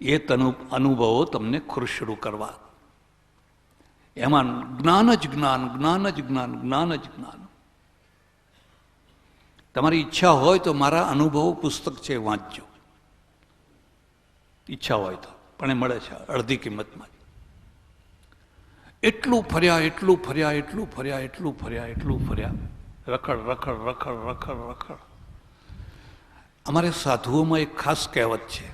એ અનુભવો તમને ખુરશરૂ કરવા. એમાં જ્ઞાન જ જ્ઞાન, જ્ઞાન જ જ્ઞાન, જ્ઞાન જ જ્ઞાન. તમારી ઈચ્છા હોય તો મારા અનુભવો પુસ્તક છે, વાંચજો. ઈચ્છા હોય તો, પણ એ મળે છે અડધી કિંમતમાં. એટલું ફર્યા, એટલું ફર્યા, એટલું ફર્યા, એટલું ફર્યા, એટલું ફર્યા, રખડ રખડ રખડ રખડ રખડ. અમારે સાધુઓમાં એક ખાસ કહેવત છે,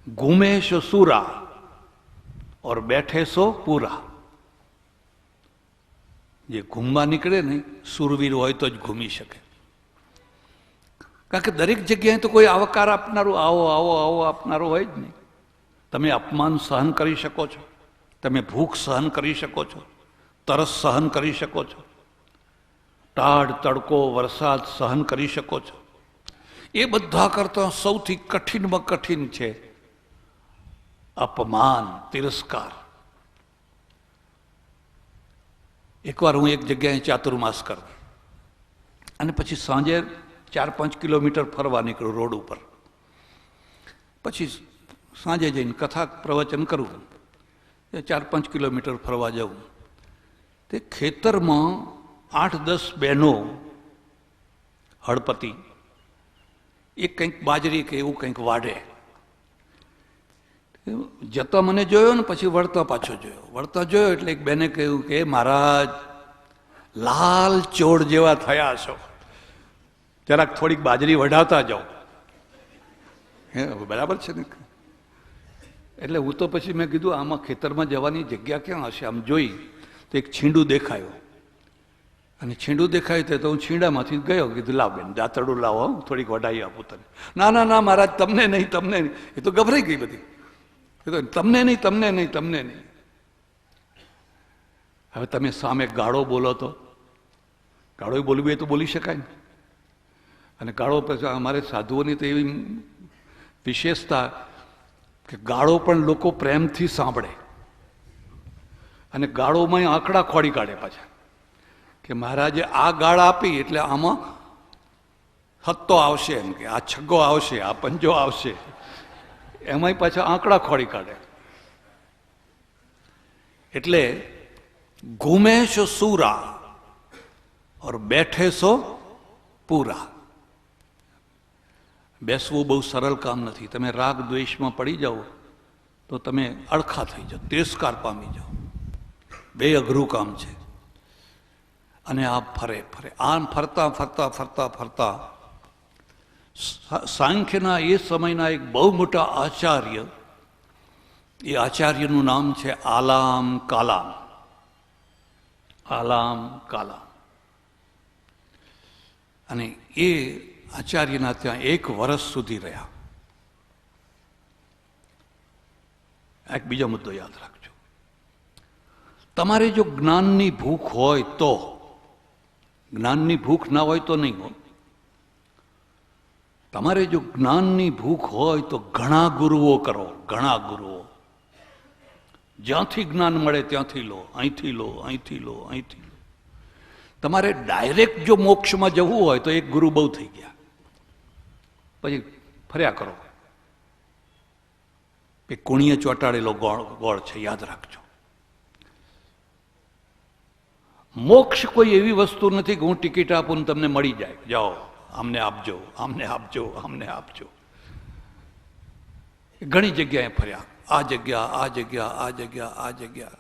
ઘૂમે સો સુરા ઓર બેઠે સો પૂરા. જે ઘૂમવા નીકળે ને સુરવીર હોય તો જ ઘૂમી શકે. કારણ કે દરેક જગ્યાએ તો કોઈ આવકાર આપનારું, આવો આવો આવો આપનારું હોય જ નહીં. તમે અપમાન સહન કરી શકો છો, તમે ભૂખ સહન કરી શકો છો, તરસ સહન કરી શકો છો, ટાઢ તડકો વરસાદ સહન કરી શકો છો. એ બધા કરતાં સૌથી કઠિનમાં કઠિન છે અપમાન, તિરસ્કાર. એકવાર હું એક જગ્યાએ ચાતુર્માસ કરું અને પછી સાંજે 4-5 કિલોમીટર ફરવા નીકળું રોડ ઉપર. પછી સાંજે જઈને કથા પ્રવચન કરું, 4-5 કિલોમીટર ફરવા જાઉં. તે ખેતરમાં 8-10 બહેનો હળપતિ એ કંઈક બાજરી કે એવું કંઈક વાઢે. જતા મને જોયો ને પછી વળતા પાછો જોયો. વળતા જોયો એટલે એક બેને કહ્યું કે મહારાજ લાલ ચોળ જેવા થયા છો, જરાક થોડીક બાજરી વઢાવતા જાઓ. હે બરાબર છે ને. એટલે હું તો પછી મેં કીધું આમાં ખેતરમાં જવાની જગ્યા ક્યાં હશે. આમ જોઈ તો એક છીંડું દેખાયું અને છીંડું દેખાયું તો હું છીંડામાંથી ગયો. કીધું લાવ બેન દાંતરડું લાવો, થોડીક વઢાઈ આપું તને. ના ના ના મહારાજ તમને નહીં, તમને નહીં. એ તો ગભરાઈ ગઈ બધી. એ તો તમને નહીં, તમને નહીં, તમને નહીં. હવે તમે સામે ગાળો બોલો તો ગાળો બોલવી એ તો બોલી શકાય ને. અને ગાળો પછી અમારે સાધુઓની તો એવી વિશેષતા કે ગાળો પણ લોકો પ્રેમથી સાંભળે અને ગાળોમાં આંકડા ખોડી કાઢે પાછા કે મહારાજે આ ગાળ આપી એટલે આમાં હત્તો આવશે, એમ કે આ છગ્ગો આવશે, આ પંજો આવશે, એમાંય પાછા આંકડા ખોડી કાઢે. એટલે ઘૂમે સો સૂરા ઓર બેઠે સો પૂરા. બેસવું બહુ સરળ કામ નથી. તમે રાગ દ્વેષમાં પડી જાઓ તો તમે અડખા થઈ જાઓ, તિરસ્કાર પામી જાઓ. બે અઘરું કામ છે. અને આ ફરે ફરે આમ ફરતા ફરતા ફરતા ફરતા સાંખ્યના એ સમયના એક બહુ મોટા આચાર્ય, એ આચાર્યનું નામ છે આલામ કાલામ. આલામ કાલામ. અને એ આચાર્યના ત્યાં 1 વર્ષ સુધી રહ્યા. એક બીજો મુદ્દો યાદ રાખજો. તમારે જો જ્ઞાનની ભૂખ હોય તો, જ્ઞાનની ભૂખ ના હોય તો નહીં હોય. તમારે જો જ્ઞાનની ભૂખ હોય તો ઘણા ગુરુઓ કરો, ઘણા ગુરુઓ. જ્યાંથી જ્ઞાન મળે ત્યાંથી લો, અહીંથી લો, અહીંથી લો, અહીંથી લો. તમારે ડાયરેક્ટ જો મોક્ષમાં જવું હોય તો એક ગુરુ બહુ થઈ ગયા, પછી ફર્યા કરો. એ કુણીએ ચોંટાડેલો ગોળ છે, યાદ રાખજો. મોક્ષ કોઈ એવી વસ્તુ નથી કે હું ટિકિટ આપું ને તમને મળી જાય, જાઓ આમને આપજો, આમને આપજો, આમને આપજો. ઘણી જગ્યાએ ફર્યા, આ જગ્યા, આ જગ્યા, આ જગ્યા, આ જગ્યા,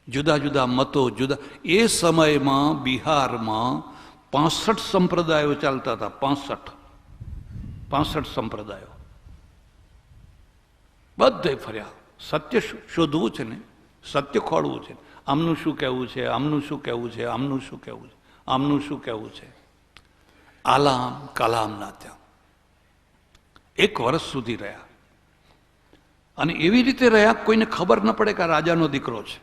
જુદા જુદા મતો, જુદા. એ સમયમાં બિહારમાં 65 સંપ્રદાયો ચાલતા હતા. 65 સંપ્રદાયો. બધે ફર્યા. સત્ય શોધવું છે ને, સત્ય ખોળવું છે. આમનું શું કહેવું છે, આમનું શું કહેવું છે, આમનું શું કહેવું છે, આમનું શું કહેવું છે. આલામ કલામના ત્યાં 1 વર્ષ સુધી રહ્યા. અને એવી રીતે રહ્યા કોઈને ખબર ન પડે કે આ રાજાનો દીકરો છે.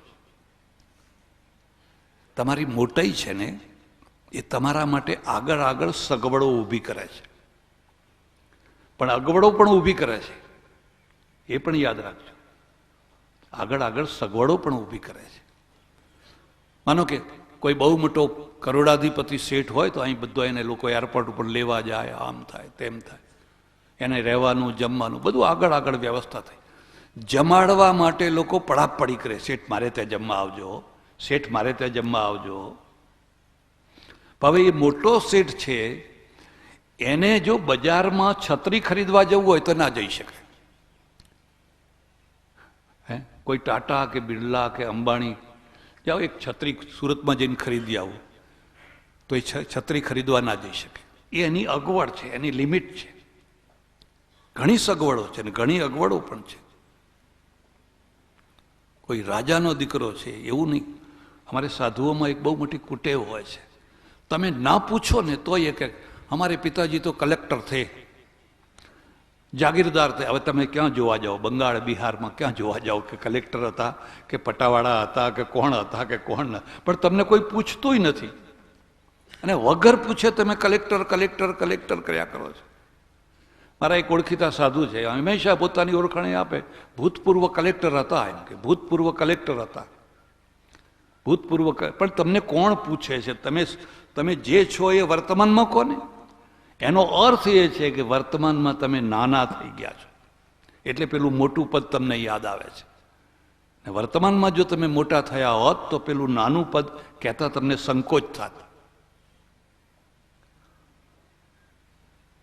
તમારી મોટાઈ છે ને એ તમારા માટે આગળ આગળ સગવડો ઊભી કરે છે, પણ અગવડો પણ ઊભી કરે છે. એ પણ યાદ રાખજો. આગળ આગળ સગવડો પણ ઊભી કરે છે. માનો કે કોઈ બહુ મોટો કરોડાધિપતિ શેઠ હોય તો અહીં બધો એને લોકો એરપોર્ટ ઉપર લેવા જાય, આમ થાય તેમ થાય. એને રહેવાનું જમવાનું બધું આગળ આગળ વ્યવસ્થા થઈ. જમાડવા માટે લોકો પડાપડી કરે, શેઠ મારે ત્યાં જમવા આવજો, શેઠ મારે ત્યાં જમવા આવજો. હવે એ મોટો શેઠ છે, એને જો બજારમાં છત્રી ખરીદવા જવું હોય તો ના જઈ શકે. કોઈ ટાટા કે બિરલા કે અંબાણી જાઓ એક છત્રી સુરતમાં જઈને ખરીદી આવું તો એ છત્રી ખરીદવા ના જઈ શકે. એ એની અગવડ છે, એની લિમિટ છે. ઘણી સગવડો છે ને ઘણી અગવડો પણ છે. કોઈ રાજાનો દીકરો છે એવું નહીં. અમારે સાધુઓમાં એક બહુ મોટી કુટેવ હોય છે, તમે ના પૂછો ને તો એ કે અમારે પિતાજી તો કલેક્ટર થે, જાગીરદાર થયા. હવે તમે ક્યાં જોવા જાઓ, બંગાળ બિહારમાં ક્યાં જોવા જાઓ કે કલેક્ટર હતા કે પટાવાળા હતા કે કોણ હતા કે કોણ ન, પણ તમને કોઈ પૂછતું નથી. અને વગર પૂછે તમે કલેક્ટર કલેક્ટર કલેક્ટર કર્યા કરો છો. મારા એક ઓળખીતા સાધુ છે, હંમેશા પોતાની ઓળખાણ આપે, ભૂતપૂર્વ કલેક્ટર હતા, એમ કે ભૂતપૂર્વ કલેક્ટર હતા, ભૂતપૂર્વ. પણ તમને કોણ પૂછે છે? તમે જે છો એ વર્તમાનમાં કોને? એનો અર્થ એ છે કે વર્તમાનમાં તમે નાના થઈ ગયા છો એટલે પેલું મોટું પદ તમને યાદ આવે છે. ને વર્તમાનમાં જો તમે મોટા થયા હોત તો પેલું નાનું પદ કહેતા તમને સંકોચ થાત.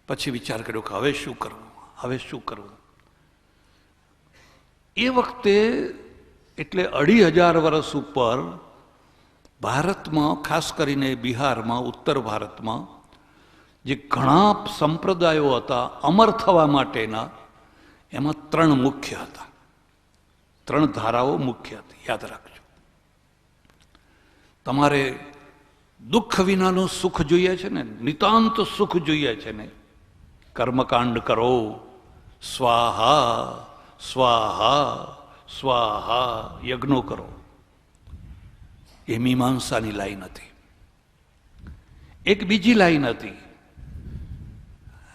પછી વિચાર કર્યો કે હવે શું કરવું, હવે શું કરવું. એ વખતે એટલે 2500 વર્ષ ઉપર ભારતમાં, ખાસ કરીને બિહારમાં, ઉત્તર ભારતમાં જે ઘણા સંપ્રદાયો હતા અમર થવા માટેના, એમાં 3 મુખ્ય હતા, 3 ધારાઓ મુખ્ય હતી. યાદ રાખજો. તમારે દુઃખ વિનાનું સુખ જોઈએ છે ને, નિતાંત સુખ જોઈએ છે ને, કર્મકાંડ કરો, સ્વાહા સ્વાહા સ્વાહા યજ્ઞો કરો. એ મીમાંસાની લાઈન હતી. એક બીજી લાઈન હતી,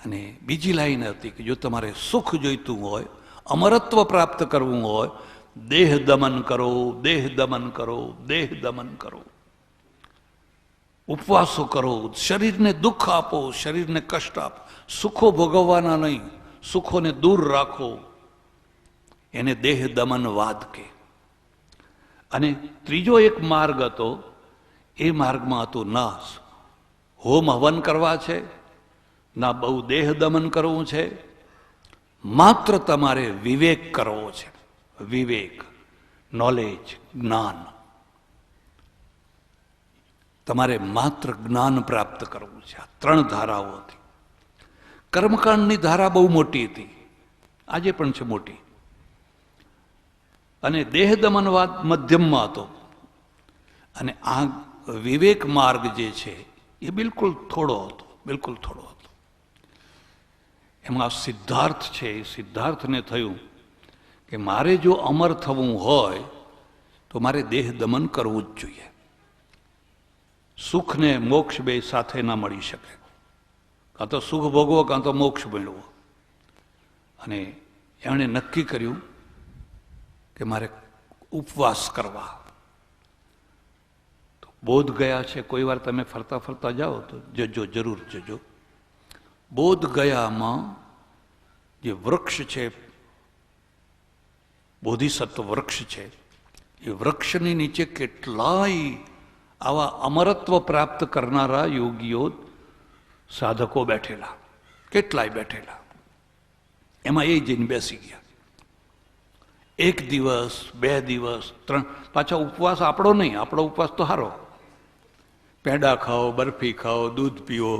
અને બીજી લાઈન હતી કે જો તમારે સુખ જોઈતું હોય, અમરત્વ પ્રાપ્ત કરવું હોય, દેહ દમન કરો, દેહ દમન કરો, દેહ દમન કરો. ઉપવાસો કરો, શરીરને દુઃખ આપો, શરીરને કષ્ટ આપો. સુખો ભોગવવાના નહીં, સુખોને દૂર રાખો. એને દેહ દમનવાદ કે. અને ત્રીજો એક માર્ગ હતો, એ માર્ગમાં હતું ના હોમ હવન કરવા છે, ના બહુ દેહ દમન કરવું છે, માત્ર તમારે વિવેક કરવો છે. વિવેક, નોલેજ, જ્ઞાન. તમારે માત્ર જ્ઞાન પ્રાપ્ત કરવું છે. આ 3 ધારાઓ હતી. કર્મકાંડની ધારા બહુ મોટી હતી, આજે પણ છે મોટી. અને દેહ દમનવાદ મધ્યમમાં હતો. અને આ વિવેક માર્ગ જે છે એ બિલકુલ થોડો હતો, બિલકુલ થોડો હતો. એમાં સિદ્ધાર્થ છે, એ સિદ્ધાર્થને થયું કે મારે જો અમર થવું હોય તો મારે દેહ દમન કરવું જ જોઈએ. સુખ ને મોક્ષ બે સાથે ના મળી શકે. કાં તો સુખ ભોગવો કાં તો મોક્ષ મેળવો. અને એમણે નક્કી કર્યું કે મારે ઉપવાસ કરવા. તો બોધ ગયા છે, કોઈ વાર તમે ફરતા ફરતા જાઓ તો જજો, જરૂર જજો. બોધ ગયામાં જે વૃક્ષ છે, બોધિસત્વ વૃક્ષ છે, એ વૃક્ષની નીચે કેટલાય આવા અમરત્વ પ્રાપ્ત કરનારા યોગીઓ, સાધકો બેઠેલા, કેટલાય બેઠેલા. એમાં એ જઈને બેસી ગયા. 1 દિવસ, 2 દિવસ, 3. પાછા ઉપવાસ આપણો નહીં, આપણો ઉપવાસ તો સારો. પેંડા ખાઓ, બરફી ખાઓ, દૂધ પીઓ,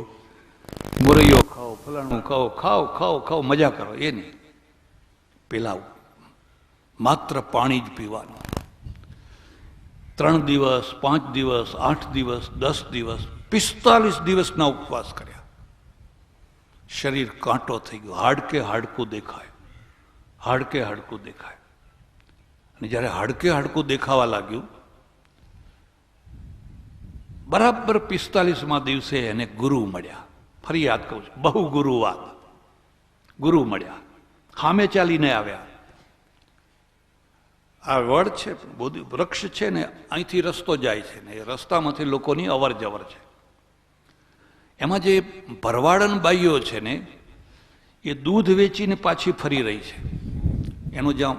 મોરૈયો ખાઓ, ફલાણું ખાઓ, ખાઓ ખાઓ ખાઓ, મજા કરો. એ નહીં. પેલા માત્ર પાણી જ પીવાનું. 3 દિવસ, 5 દિવસ, 8 દિવસ, 10 દિવસ, 45 દિવસના ઉપવાસ કર્યા. શરીર કાંટો થઈ ગયો, હાડકે હાડકું દેખાય, હાડકે હાડકું દેખાય. અને જ્યારે હાડકે હાડકું દેખાવા લાગ્યું, બરાબર 45મા દિવસે એને ગુરુ મળ્યા. ફરી યાદ કહું છું, બહુ ગુરુવાદ. ગુરુ મળ્યા, સામે ચાલીને આવ્યા. આ વડ છે, બોધિ વૃક્ષ છે ને, અહીંથી રસ્તો જાય છે ને, એ રસ્તામાંથી લોકોની અવર જવર છે. એમાં જે ભરવાડન બાઈઓ છે ને, એ દૂધ વેચીને પાછી ફરી રહી છે. એનો જ્યાં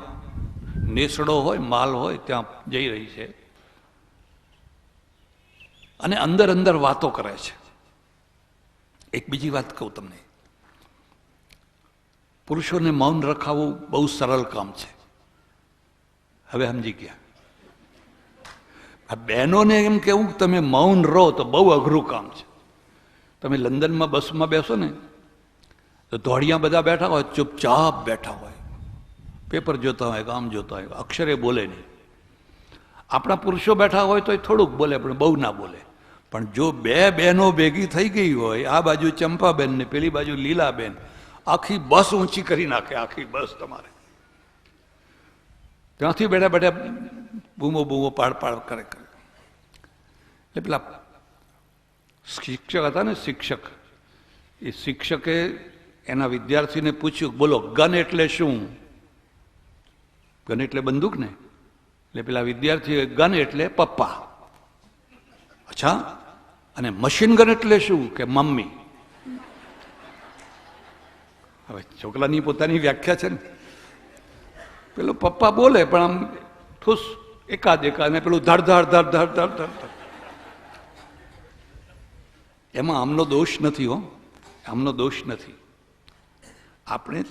નેસડો હોય, માલ હોય, ત્યાં જઈ રહી છે અને અંદર અંદર વાતો કરે છે. એક બીજી વાત કહું તમને, પુરુષોને મૌન રખાવવું બહુ સરળ કામ છે. હવે સમજી ગયા? આ બહેનોને એમ કેવું તમે મૌન રહો તો બહુ અઘરું કામ છે. તમે લંડનમાં બસમાં બેસો ને તો ધોળિયા બધા બેઠા હોય, ચૂપચાપ બેઠા હોય, પેપર જોતા હોય, કામ જોતા હોય, અક્ષરે બોલે નહીં. આપણા પુરુષો બેઠા હોય તો એ થોડુંક બોલે પણ બહુ ના બોલે. પણ જો બે બહેનો ભેગી થઈ ગઈ હોય, આ બાજુ ચંપાબેન ને પેલી બાજુ લીલાબેન, આખી બસ ઊંચી કરી નાખે, આખી બસ તમારે ત્યાંથી બેઠા બેઠા બૂમો બૂમો પાડ પાડ કરે. એટલે પેલા શિક્ષક હતા ને, શિક્ષક, એ શિક્ષકે એના વિદ્યાર્થીને પૂછ્યું, બોલો ગન એટલે શું? ગન એટલે બંદૂક ને? એટલે પેલા વિદ્યાર્થીએ ગન એટલે પપ્પા. અચ્છા, અને મશીન ગન એટલે શું? કે મમ્મી. હવે છોકરાની પોતાની વ્યાખ્યા છે ને. પેલો પપ્પા બોલે પણ આમ ઠૂસ એકાદ ને પેલું ધડ ધડ ધડ ધડ ધડ ધડ. એમાં આમનો દોષ નથી હો, આમનો દોષ નથી.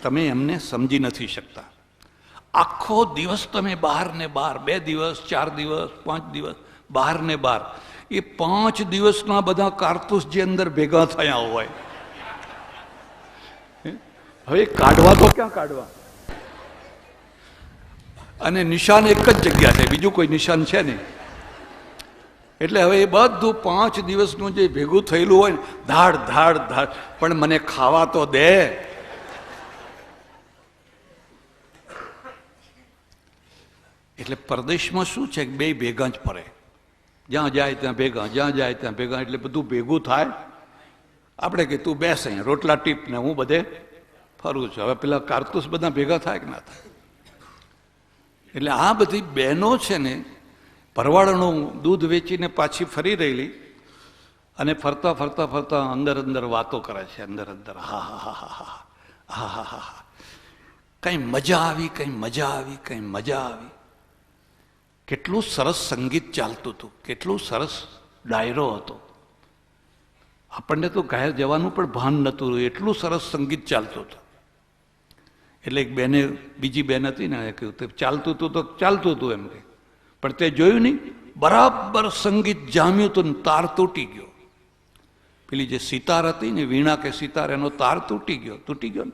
તમે એમને સમજી નથી શકતા. આખો દિવસ તમે બહાર ને બહાર, 2 દિવસ 4 દિવસ 5 દિવસ બહાર ને બહાર, એ 5 દિવસના બધા કારતૂસ જે અંદર ભેગા થયા હોય, હવે કાઢવા તો ક્યાં કાઢવા? અને નિશાન એક જ જગ્યા છે, બીજું કોઈ નિશાન છે નહીં. એટલે હવે એ બધું 5 દિવસનું જે ભેગું થયેલું હોય ને, ધાડ ધાડ ધાડ, પણ મને ખાવા તો દે. એટલે પરદેશમાં શું છે કે બે ભેગા જ ફરે, જ્યાં જાય ત્યાં ભેગા, જ્યાં જાય ત્યાં ભેગા. એટલે બધું ભેગું થાય. આપણે કે તું બેસ અહીં રોટલા ટીપ ને હું બધે ફરું છું. હવે પેલા કારતૂસ બધા ભેગા થાય કે ના થાય? એટલે આ બધી બહેનો છે ને, ભરવાડનું દૂધ વેચીને પાછી ફરી રહેલી અને ફરતા ફરતા ફરતા અંદર અંદર વાતો કરે છે, અંદર અંદર. હા હા હા હા હા હા હા હા હા, કઈ મજા આવી, કઈ મજા આવી, કઈ મજા આવી. કેટલું સરસ સંગીત ચાલતું હતું, કેટલું સરસ ડાયરો હતો. આપણને તો ઘાયલ જવાનું પણ ભાન નહોતું, એટલું સરસ સંગીત ચાલતું હતું. એટલે એક બેને, બીજી બેન હતી ને, કહ્યું તે ચાલતું હતું તો ચાલતું હતું એમ કે, પણ તે જોયું નહીં, બરાબર સંગીત જામ્યું હતું ને તાર તૂટી ગયો. પેલી જે સિતાર હતી ને, વીણા કે સિતાર, એનો તાર તૂટી ગયો ને.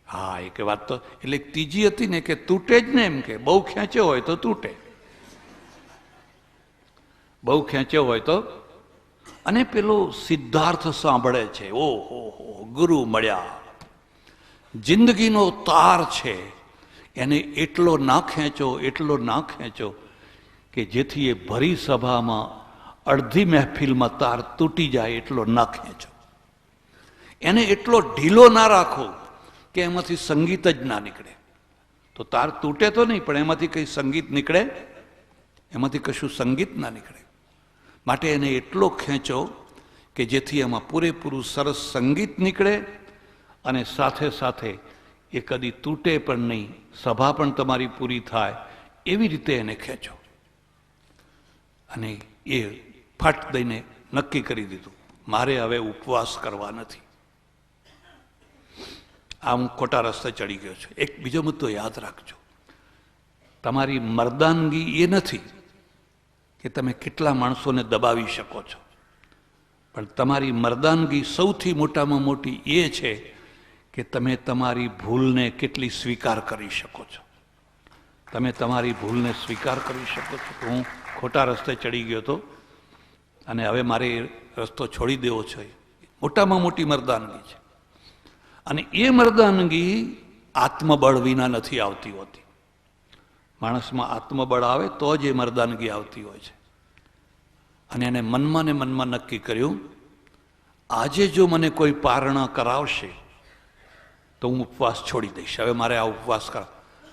હા, એ કે વાત તો, એટલે ત્રીજી હતી ને કે તૂટે જ ને, એમ કે બહુ ખેંચ્યો હોય તો તૂટે, બહુ ખેંચ્યો હોય તો. અને પેલો સિદ્ધાર્થ સાંભળે છે, ઓહો ગુરુ મળ્યા, જિંદગીનો તાર છે, એને એટલો ના ખેંચો, એટલો ના ખેંચો કે જેથી એ ભરી સભામાં અડધી મહેફિલમાં તાર તૂટી જાય, એટલો ના ખેંચો. એને એટલો ઢીલો ના રાખો કે એમાંથી સંગીત જ ના નીકળે. તો તાર તૂટે તો નહીં, પણ એમાંથી કંઈ સંગીત નીકળે? એમાંથી કશું સંગીત ના નીકળે. માટે એને એટલો ખેંચો કે જેથી એમાં પૂરેપૂરું સરસ સંગીત નીકળે અને સાથે સાથે એ કદી તૂટે પણ નહીં, સભા પણ તમારી પૂરી થાય, એવી રીતે એને ખેંચો. અને એ ફટ દઈને નક્કી કરી દીધું, મારે હવે ઉપવાસ કરવા નથી. આ હું ખોટા રસ્તે ચડી ગયો છું. એક બીજો મુદ્દો યાદ રાખજો, તમારી મર્દાનગી એ નથી કે તમે કેટલા માણસોને દબાવી શકો છો, પણ તમારી મર્દાનગી સૌથી મોટામાં મોટી એ છે કે તમે તમારી ભૂલને કેટલી સ્વીકાર કરી શકો છો. તમે તમારી ભૂલને સ્વીકાર કરી શકો છો. હું ખોટા રસ્તે ચડી ગયો હતો અને હવે મારે રસ્તો છોડી દેવો છે. મોટામાં મોટી મર્દાનગી છે. અને એ મર્દાનગી આત્મબળ વિના નથી આવતી હોતી. માણસમાં આત્મબળ આવે તો જ એ મર્દાનગી આવતી હોય છે. અને એને મનમાં ને મનમાં નક્કી કર્યું, આજે જો મને કોઈ પારણા કરાવશે તો હું ઉપવાસ છોડી દઈશ. હવે મારે આ ઉપવાસ કર.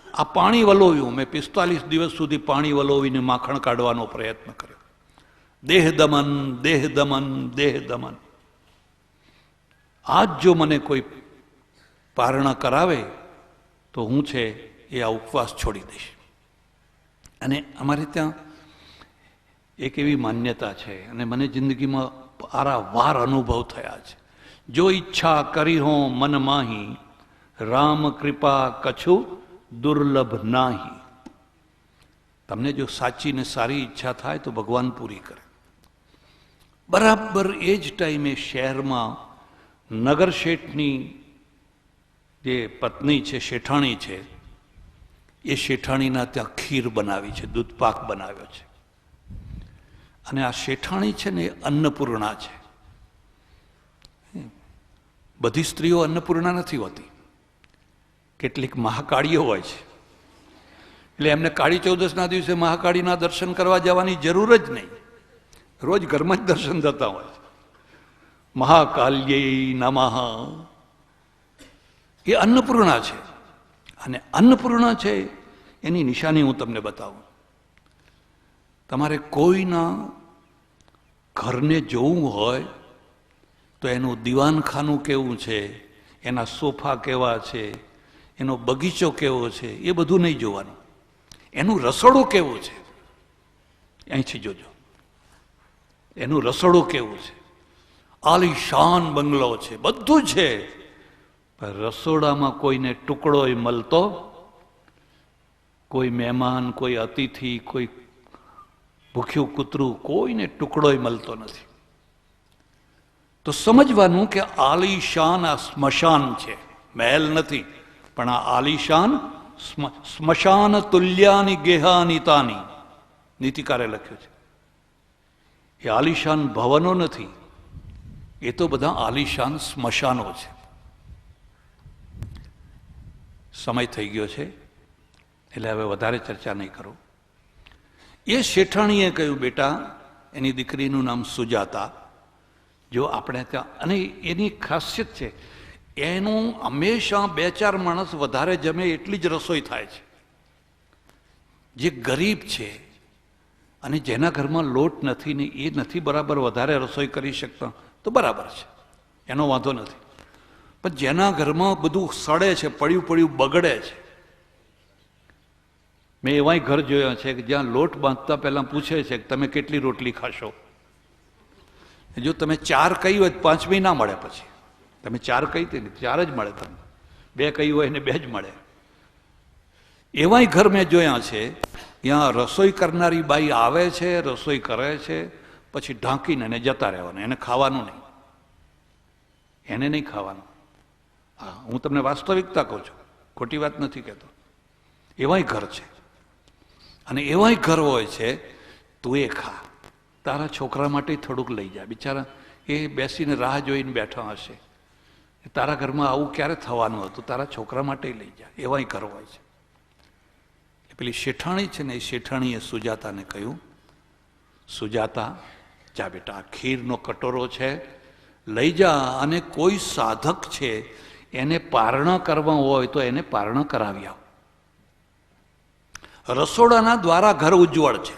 આ પાણી વલોવ્યું મેં, 45 દિવસ સુધી પાણી વલોવીને માખણ કાઢવાનો પ્રયત્ન કર્યો. દેહ દમન, દેહ દમન, દેહ દમન. આજ જો મને કોઈ પારણા કરાવે તો હું છે એ આ ઉપવાસ છોડી દઈશ. અને અમારે ત્યાં એક એવી માન્યતા છે, અને મને જિંદગીમાં વારંવાર અનુભવ થયા છે. જો ઈચ્છા કરી હો મન માહી, રામ કૃપા કછુ દુર્લભ નાહી. તમને જો સાચી ને સારી ઈચ્છા થાય તો ભગવાન પૂરી કરે. બરાબર એ જ ટાઈમે શહેરમાં નગર શેઠની જે પત્ની છે, શેઠાણી છે, એ શેઠાણીના ત્યાં ખીર બનાવી છે, દૂધપાક બનાવ્યો છે. અને આ શેઠાણી છે ને એ અન્નપૂર્ણા છે. બધી સ્ત્રીઓ અન્નપૂર્ણા નથી હોતી, કેટલીક મહાકાળીઓ હોય છે. એટલે એમને કાળી ચૌદસના દિવસે મહાકાળીના દર્શન કરવા જવાની જરૂર જ નહીં, રોજ ઘરમાં જ દર્શન થતા હોય છે. મહાકાલ્યે નમઃ, એ અન્નપૂર્ણા છે. અને અન્નપૂર્ણા છે એની નિશાની હું તમને બતાવું. તમારે કોઈના ઘરને જોવું હોય તો એનું દીવાનખાનું કેવું છે, એના સોફા કેવા છે, એનો બગીચો કેવો છે, એ બધું નહીં જોવાનું. એનું રસોડું કેવું છે અહીંથી જોજો. એનું રસોડું કેવું છે, આલીશાન બંગલો છે, બધું છે, પણ રસોડામાં કોઈને ટુકડોય મળતો, કોઈ મહેમાન, કોઈ અતિથિ, કોઈ ભૂખ્યું કૂતરું, કોઈને ટુકડોય મળતો નથી. તો સમજવાનું કે આલીશાન આ સ્મશાન છે, મહેલ નથી, પણ આ આલીશાન સ્મશાન તુલ્યાની ગેહાનિતાની નીતિકારે લખ્યું છે. એ આલીશાન ભવનો નથી, એ તો બધા આલીશાન સ્મશાનો છે. સમય થઈ ગયો છે એટલે હવે વધારે ચર્ચા નહીં કરું. એ શેઠાણીએ કહ્યું, બેટા, એની દીકરીનું નામ સુજાતા, જો આપણે ત્યાં, અને એની ખાસિયત છે, એનું હંમેશા 2-4 માણસ વધારે જમે એટલી જ રસોઈ થાય છે. જે ગરીબ છે અને જેના ઘરમાં લોટ નથી ને એ નથી બરાબર વધારે રસોઈ કરી શકતા તો બરાબર છે, એનો વાંધો નથી. પણ જેના ઘરમાં બધું સડે છે, પડ્યું પડ્યું બગડે છે, મેં એવાય ઘર જોયા છે કે જ્યાં લોટ બાંધતા પહેલાં પૂછે છે કે તમે કેટલી રોટલી ખાશો. જો તમે 4 કહી હોય તો 5મી ના મળે. પછી તમે 4 કહી હતી ને 4 જ મળે, તમને 2 કહી હોય ને 2 જ મળે. એવાય ઘર મેં જોયા છે ત્યાં રસોઈ કરનારી બાઈ આવે છે, રસોઈ કરે છે, પછી ઢાંકીને એને જતા રહેવાનું, એને ખાવાનું નહીં, એને નહીં ખાવાનું. હા, હું તમને વાસ્તવિકતા કહું છું, ખોટી વાત નથી કહેતો. એવાય ઘર છે. અને એવાય ઘર હોય છે, તું એ ખા, તારા છોકરા માટે થોડુંક લઈ જા, બિચારા એ બેસીને રાહ જોઈને બેઠા હશે, તારા ઘરમાં આવું ક્યારે થવાનું હતું, તારા છોકરા માટે લઈ જા. એવાય ઘર હોય છે. પેલી શેઠાણી છે ને, એ શેઠાણીએ સુજાતાને કહ્યું, સુજાતા, જા બેટા, આ ખીરનો કટોરો છે, લઈ જા, અને કોઈ સાધક છે એને પારણા કરવા હોય તો એને પારણા કરાવી આવ. રસોડાના દ્વારા ઘર ઉજ્જવળ છે,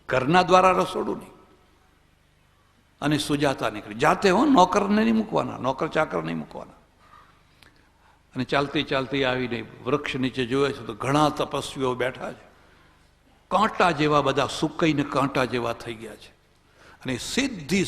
ઘરના દ્વારા રસોડું નહીં. અને સુજાતા નીકળી જાતે, હો, નોકરને નહીં મૂકવાના, નોકર ચાકર નહીં મૂકવાના. અને ચાલતી ચાલતી આવીને વૃક્ષ નીચે જોયે છે તો ઘણા તપસ્વીઓ બેઠા છે, કાંટા જેવા, બધા સુકાઈને કાંટા જેવા થઈ ગયા છે. અને સીધી